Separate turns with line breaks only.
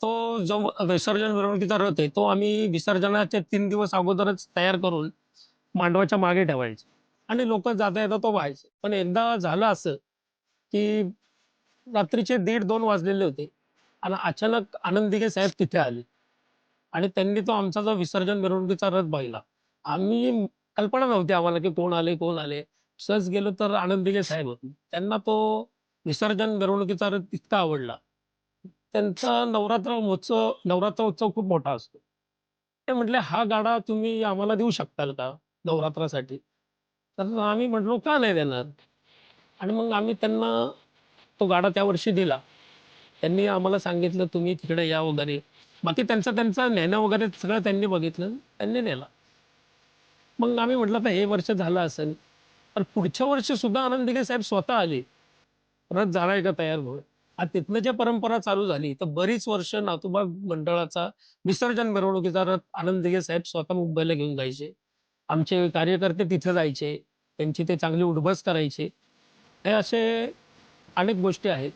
तो जो विसर्जन मिरवणुकीचा रथ आहे, तो आम्ही विसर्जनाच्या 3 दिवस अगोदरच तयार करून मांडवाच्या मागे ठेवायचे आणि लोकं जाता-येता तो पाहायचे. पण एकदा झालं असं, की रात्रीचे 1:30-2 वाजलेले होते आणि अचानक आनंद दिघे साहेब तिथे आले आणि त्यांनी तो आमचा जो विसर्जन मिरवणुकीचा रथ पाहिला. आम्ही कल्पना नव्हती आम्हाला, की कोण आले, कोण आले. सहज गेलो तर आनंद दिघे साहेब होते. त्यांना तो विसर्जन मिरवणुकीचा रथ इतका आवडला. त्यांचा नवरात्र उत्सव खूप मोठा असतो. ते म्हटले, "हा गाडा तुम्ही आम्हाला देऊ शकताल का नवरात्रासाठी?" तर आम्ही म्हटलो, "का नाही देणार?" आणि मग आम्ही त्यांना तो गाडा त्या वर्षी दिला. त्यांनी आम्हाला सांगितलं, "तुम्ही तिकडे या" वगैरे. बाकी त्यांचं नेणं वगैरे सगळं त्यांनी बघितलं. त्यांनी नेला. मग आम्ही म्हटलं, "आता हे वर्ष झालं असेल." पण पुढच्या वर्षी सुद्धा आनंद दिघे साहेब स्वतः आले. रथ झालाय का तयार होय. आणि तिथनं जी परंपरा चालू झाली, तर बरीच वर्ष नाथुबा मंडळाचा विसर्जन मिरवणुकीचा रथ आनंद दिघे साहेब स्वतः मुंबईला घेऊन जायचे. आमचे कार्यकर्ते तिथे जायचे. त्यांची ते चांगली उठबस करायचे. हे असे अनेक गोष्टी आहेत.